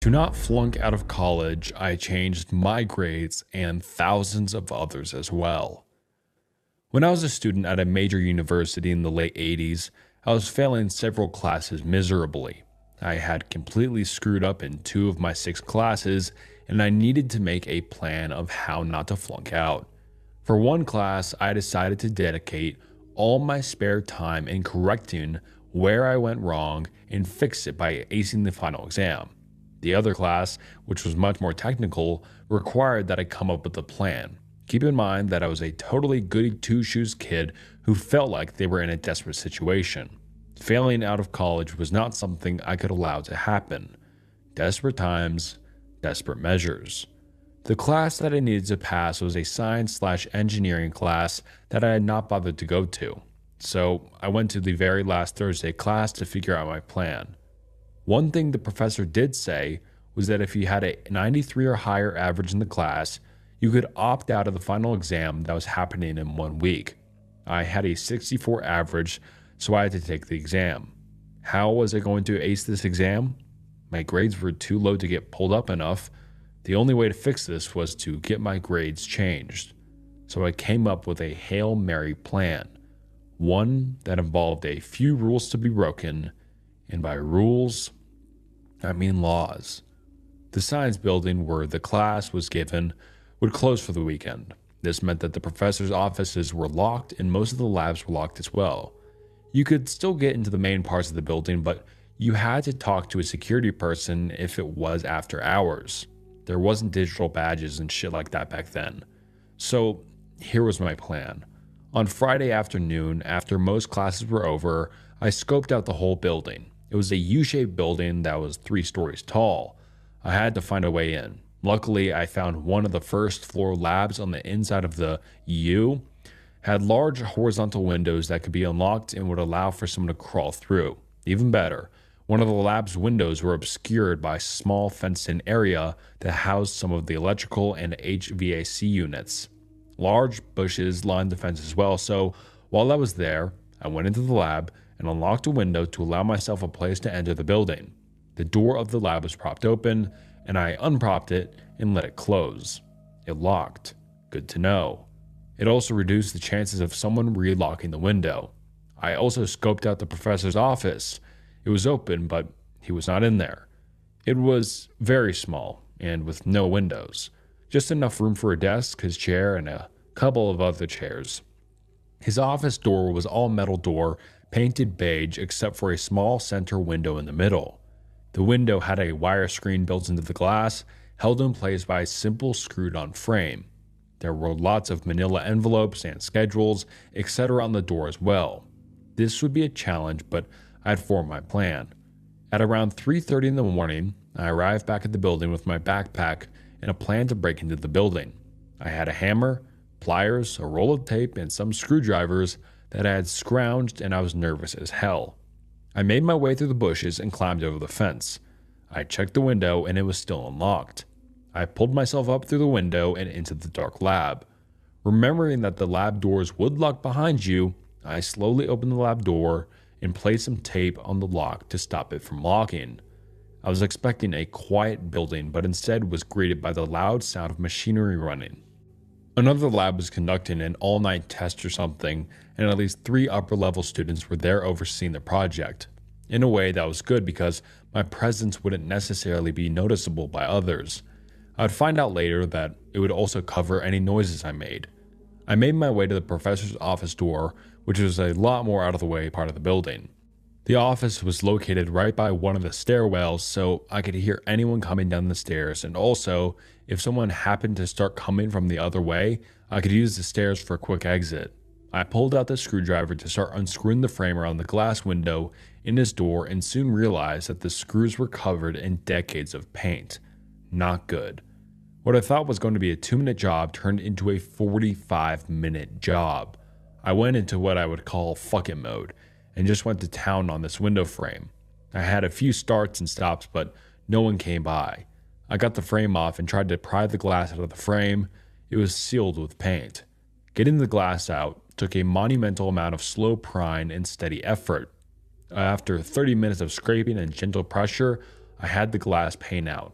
To not flunk out of college, I changed my grades and thousands of others as well. When I was a student at a major university in the late 80s, I was failing several classes miserably. I had completely screwed up in 2 of my 6 classes, and I needed to make a plan of how not to flunk out. For one class, I decided to dedicate all my spare time in correcting where I went wrong and fix it by acing the final exam. The other class, which was much more technical, required that I come up with a plan. Keep in mind that I was a totally goody two-shoes kid who felt like they were in a desperate situation. Failing out of college was not something I could allow to happen. Desperate times, desperate measures. The class that I needed to pass was a science/engineering class that I had not bothered to go to. So I went to the very last Thursday class to figure out my plan. One thing the professor did say was that if you had a 93 or higher average in the class, you could opt out of the final exam that was happening in 1 week. I had a 64 average, so I had to take the exam. How was I going to ace this exam? My grades were too low to get pulled up enough. The only way to fix this was to get my grades changed. So I came up with a Hail Mary plan. One that involved a few rules to be broken, and by rules, I mean laws. The science building where the class was given would close for the weekend. This meant that the professor's offices were locked and most of the labs were locked as well. You could still get into the main parts of the building, but you had to talk to a security person if it was after hours. There wasn't digital badges and shit like that back then. So here was my plan. On Friday afternoon, after most classes were over, I scoped out the whole building. It was a U-shaped building that was 3 stories tall. I had to find a way in. Luckily, I found one of the first floor labs on the inside of the U. Had large horizontal windows that could be unlocked and would allow for someone to crawl through. Even better, one of the lab's windows were obscured by a small fenced-in area that housed some of the electrical and HVAC units. Large bushes lined the fence as well, so while I was there, I went into the lab and unlocked a window to allow myself a place to enter the building. The door of the lab was propped open, and I unpropped it and let it close. It locked. Good to know. It also reduced the chances of someone relocking the window. I also scoped out the professor's office. It was open, but he was not in there. It was very small and with no windows. Just enough room for a desk, his chair, and a couple of other chairs. His office door was all metal door, painted beige except for a small center window in the middle. The window had a wire screen built into the glass, held in place by a simple screwed-on frame. There were lots of manila envelopes and schedules, etc. on the door as well. This would be a challenge, but I had formed my plan. At around 3:30 in the morning, I arrived back at the building with my backpack and a plan to break into the building. I had a hammer, pliers, a roll of tape, and some screwdrivers that I had scrounged, and I was nervous as hell. I made my way through the bushes and climbed over the fence. I checked the window and it was still unlocked. I pulled myself up through the window and into the dark lab. Remembering that the lab doors would lock behind you, I slowly opened the lab door and placed some tape on the lock to stop it from locking. I was expecting a quiet building, but instead was greeted by the loud sound of machinery running. Another lab was conducting an all-night test or something, and at least 3 upper-level students were there overseeing the project. In a way, that was good because my presence wouldn't necessarily be noticeable by others. I would find out later that it would also cover any noises I made. I made my way to the professor's office door, which was a lot more out of the way part of the building. The office was located right by one of the stairwells, so I could hear anyone coming down the stairs, and also, if someone happened to start coming from the other way, I could use the stairs for a quick exit. I pulled out the screwdriver to start unscrewing the frame around the glass window in his door and soon realized that the screws were covered in decades of paint. Not good. What I thought was going to be a 2-minute job turned into a 45-minute job. I went into what I would call fuck it mode and just went to town on this window frame. I had a few starts and stops, but no one came by. I got the frame off and tried to pry the glass out of the frame. It was sealed with paint. Getting the glass out took a monumental amount of slow prying and steady effort. After 30 minutes of scraping and gentle pressure, I had the glass pane out.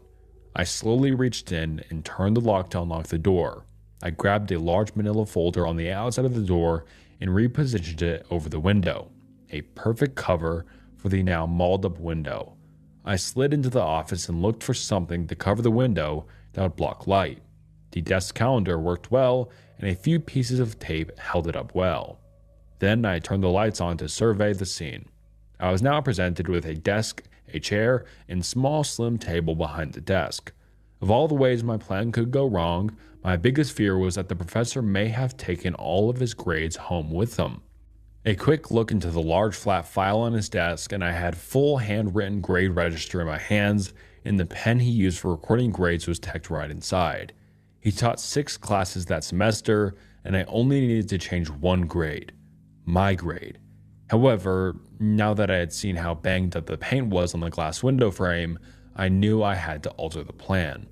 I slowly reached in and turned the lock to unlock the door. I grabbed a large manila folder on the outside of the door and repositioned it over the window, a perfect cover for the now mauled up window. I slid into the office and looked for something to cover the window that would block light. The desk calendar worked well, and a few pieces of tape held it up well. Then I turned the lights on to survey the scene. I was now presented with a desk, a chair, and small slim table behind the desk. Of all the ways my plan could go wrong, my biggest fear was that the professor may have taken all of his grades home with him. A quick look into the large flat file on his desk, and I had full handwritten grade register in my hands, and the pen he used for recording grades was tucked right inside. He taught 6 classes that semester, and I only needed to change 1 grade. My grade. However, now that I had seen how banged up the paint was on the glass window frame, I knew I had to alter the plan.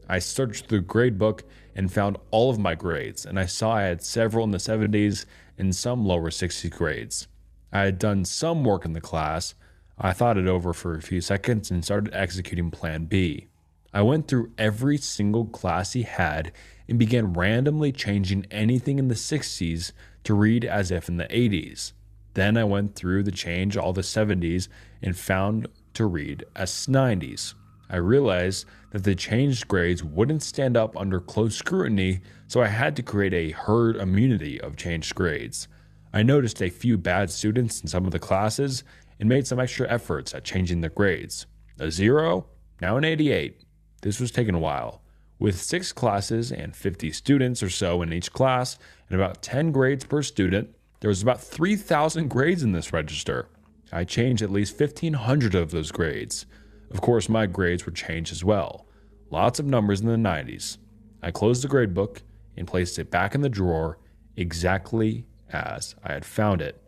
I searched through the grade book and found all of my grades, and I saw I had several in the 70s and some lower 60s grades. I had done some work in the class. I thought it over for a few seconds and started executing Plan B. I went through every single class he had and began randomly changing anything in the 60s to read as if in the 80s. Then I went through to change all the 70s and found to read as 90s. I realized that the changed grades wouldn't stand up under close scrutiny, so I had to create a herd immunity of changed grades. I noticed a few bad students in some of the classes and made some extra efforts at changing their grades. A 0, now an 88. This was taking a while. With 6 classes and 50 students or so in each class and about 10 grades per student, there was about 3,000 grades in this register. I changed at least 1,500 of those grades. Of course, my grades were changed as well. Lots of numbers in the 90s. I closed the grade book and placed it back in the drawer exactly as I had found it.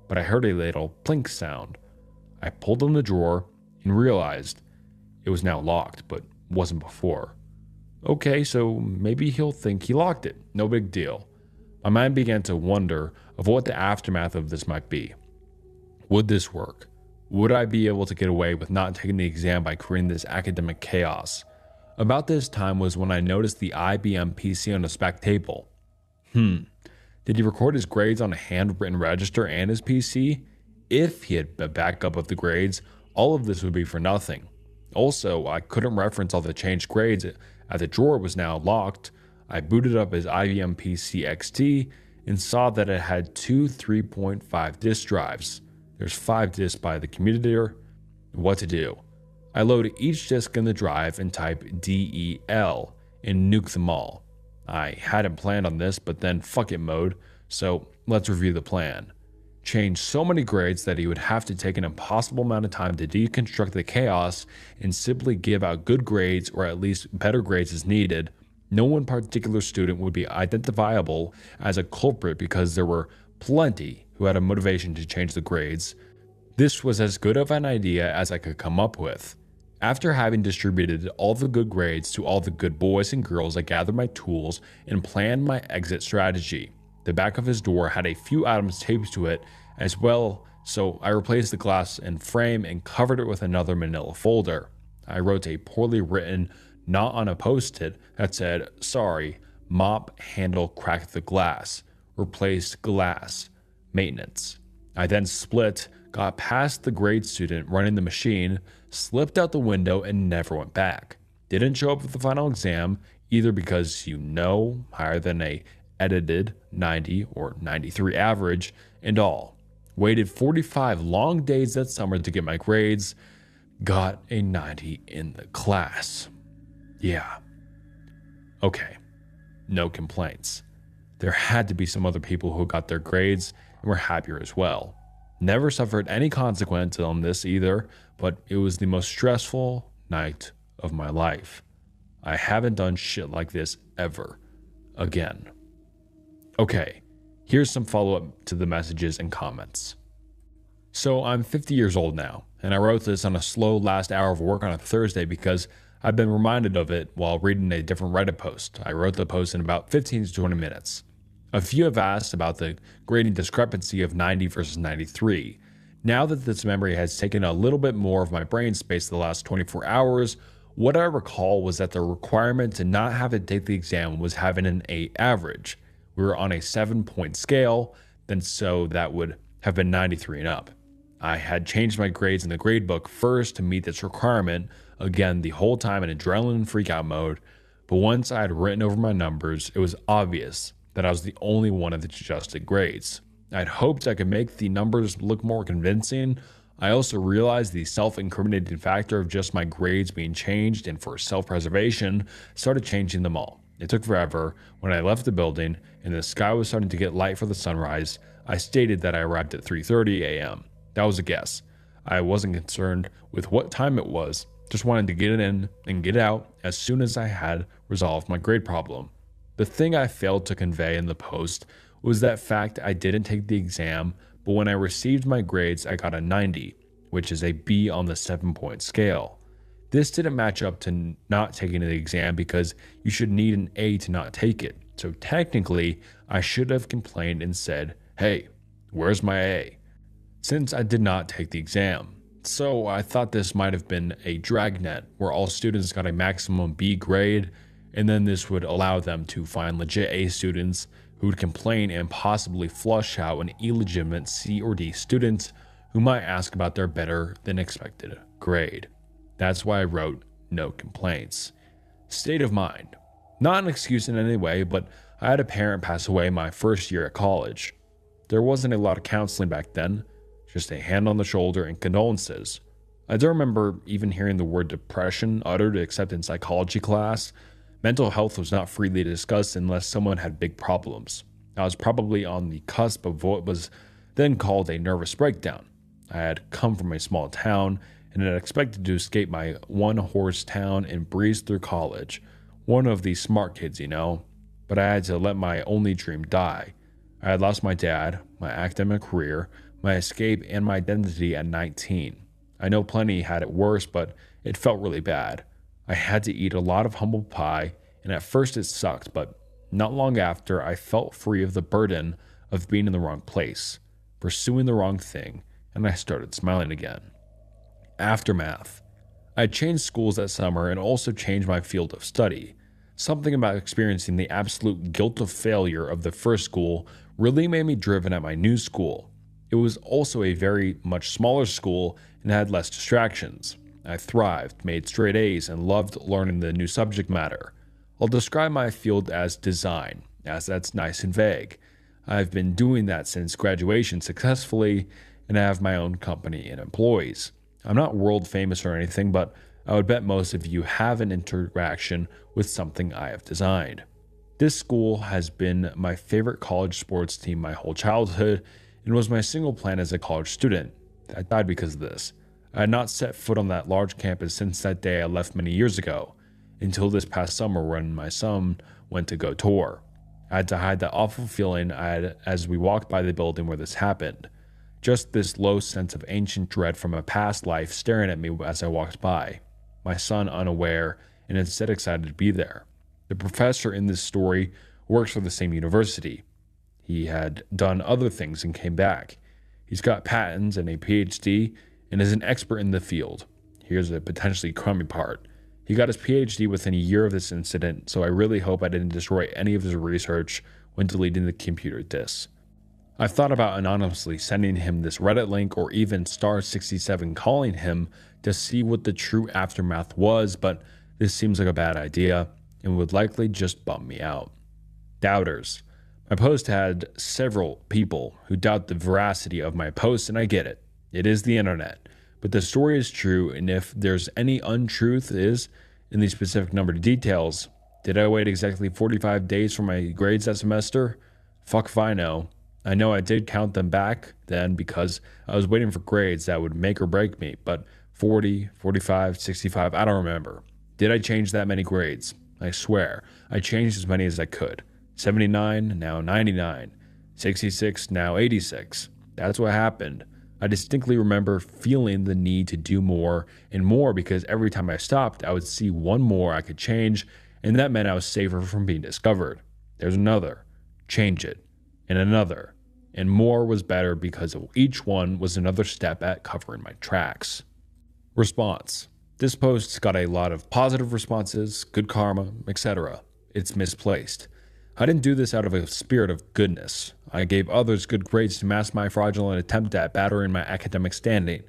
But I heard a little plink sound. I pulled on the drawer and realized it was now locked, but wasn't before. Okay, so maybe he'll think he locked it. No big deal. My mind began to wonder of what the aftermath of this might be. Would this work? Would I be able to get away with not taking the exam by creating this academic chaos? About this time was when I noticed the IBM PC on the spec table. Did he record his grades on a handwritten register and his PC? If he had a backup of the grades, all of this would be for nothing. Also, I couldn't reference all the changed grades as the drawer was now locked. I booted up his IBM PC XT and saw that it had 2 3.5 disk drives. There's 5 disks by the commutator. What to do? I load each disk in the drive and type DEL and nuke them all. I hadn't planned on this, but then fuck it mode, so let's review the plan. Change so many grades that he would have to take an impossible amount of time to deconstruct the chaos and simply give out good grades or at least better grades as needed. No one particular student would be identifiable as a culprit because there were plenty who had a motivation to change the grades. This was as good of an idea as I could come up with. After having distributed all the good grades to all the good boys and girls, I gathered my tools and planned my exit strategy. The back of his door had a few items taped to it as well, so I replaced the glass and frame and covered it with another manila folder. I wrote a poorly written note on a post-it that said, "Sorry, mop handle cracked the glass. Replaced glass. Maintenance." I then split, got past the grade student running the machine, slipped out the window, and never went back. Didn't show up for the final exam, either because higher than a edited 90 or 93 average, and all. Waited 45 long days that summer to get my grades, got a 90 in the class. Yeah. Okay. No complaints. There had to be some other people who got their grades and were happier as well. Never suffered any consequence on this either, but it was the most stressful night of my life. I haven't done shit like this ever again. Okay, here's some follow-up to the messages and comments. So I'm 50 years old now, and I wrote this on a slow last hour of work on a Thursday because I've been reminded of it while reading a different Reddit post. I wrote the post in about 15 to 20 minutes. A few have asked about the grading discrepancy of 90 versus 93. Now that this memory has taken a little bit more of my brain space the last 24 hours, what I recall was that the requirement to not have to take the exam was having an 8 average. We were on a 7-point scale, then so that would have been 93 and up. I had changed my grades in the gradebook first to meet this requirement, again the whole time in adrenaline freakout mode, but once I had written over my numbers, it was obvious that I was the only one of the adjusted grades. I'd hoped I could make the numbers look more convincing. I also realized the self-incriminating factor of just my grades being changed, and for self-preservation, started changing them all. It took forever. When I left the building and the sky was starting to get light for the sunrise, I stated that I arrived at 3:30 a.m. That was a guess. I wasn't concerned with what time it was, just wanted to get it in and get out as soon as I had resolved my grade problem. The thing I failed to convey in the post was that fact I didn't take the exam, but when I received my grades, I got a 90, which is a B on the 7-point scale. This didn't match up to not taking the exam because you should need an A to not take it. So technically, I should have complained and said, "Hey, where's my A?" since I did not take the exam. So I thought this might have been a dragnet where all students got a maximum B grade, and then this would allow them to find legit A students who would complain and possibly flush out an illegitimate C or D students who might ask about their better than expected grade. That's why I wrote no complaints. State of mind. Not an excuse in any way, but I had a parent pass away my first year at college. There wasn't a lot of counseling back then, just a hand on the shoulder and condolences. I do remember even hearing the word depression uttered except in psychology class. Mental health was not freely discussed unless someone had big problems. I was probably on the cusp of what was then called a nervous breakdown. I had come from a small town and had expected to escape my one-horse town and breeze through college. One of these smart kids, you know. But I had to let my only dream die. I had lost my dad, my academic career, my escape, and my identity at 19. I know plenty had it worse, but it felt really bad. I had to eat a lot of humble pie, and at first it sucked, but not long after, I felt free of the burden of being in the wrong place, pursuing the wrong thing, and I started smiling again. Aftermath. I had changed schools that summer and also changed my field of study. Something about experiencing the absolute guilt of failure of the first school really made me driven at my new school. It was also a very much smaller school and had less distractions. I thrived, made straight A's, and loved learning the new subject matter. I'll describe my field as design, as that's nice and vague. I've been doing that since graduation successfully, and I have my own company and employees. I'm not world famous or anything, but I would bet most of you have an interaction with something I have designed. This school has been my favorite college sports team my whole childhood, and was my single plan as a college student. I died because of this. I had not set foot on that large campus since that day I left many years ago, until this past summer when my son went to go tour. I had to hide that awful feeling I had as we walked by the building where this happened. Just this low sense of ancient dread from a past life staring at me as I walked by. My son unaware and instead excited to be there. The professor in this story works for the same university. He had done other things and came back. He's got patents and a PhD and is an expert in the field. Here's a potentially crummy part. He got his PhD within a year of this incident, so I really hope I didn't destroy any of his research when deleting the computer disks. I've thought about anonymously sending him this Reddit link or even star67 calling him to see what the true aftermath was, but this seems like a bad idea and would likely just bum me out. Doubters. My post had several people who doubt the veracity of my post, and I get it. It is the internet. But the story is true, and if there's any untruth is in the specific number of details. Did I wait exactly 45 days for my grades that semester? Fuck if I know. I know I did count them back then because I was waiting for grades that would make or break me, but 40, 45, 65, I don't remember. Did I change that many grades? I swear, I changed as many as I could. 79, now 99. 66, now 86. That's what happened. I distinctly remember feeling the need to do more and more because every time I stopped, I would see one more I could change, and that meant I was safer from being discovered. There's another. Change it. And another. and more was better because each one was another step at covering my tracks. Response. This post got a lot of positive responses, good karma, etc. It's misplaced. I didn't do this out of a spirit of goodness. I gave others good grades to mask my fraudulent attempt at battering my academic standing.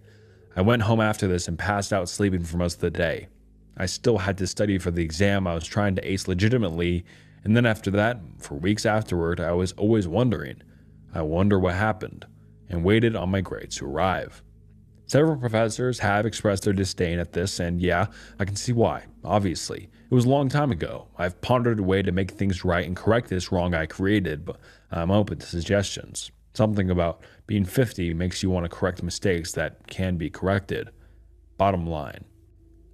I went home after this and passed out sleeping for most of the day. I still had to study for the exam I was trying to ace legitimately, and then after that, for weeks afterward, I was always wondering, I wonder what happened, and waited on my grades to arrive. Several professors have expressed their disdain at this, and yeah, I can see why, obviously. It was a long time ago. I've pondered a way to make things right and correct this wrong I created, but I'm open to suggestions. Something about being 50 makes you want to correct mistakes that can be corrected. Bottom line.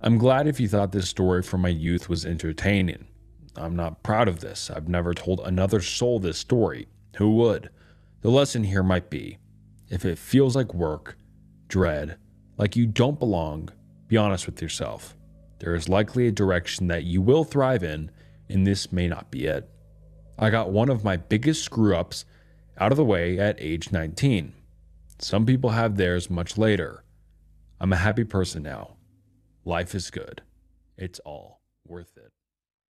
I'm glad if you thought this story from my youth was entertaining. I'm not proud of this. I've never told another soul this story. Who would? The lesson here might be, if it feels like work, dread, like you don't belong, be honest with yourself. There is likely a direction that you will thrive in, and this may not be it. I got one of my biggest screw-ups out of the way at age 19. Some people have theirs much later. I'm a happy person now. Life is good. It's all worth it.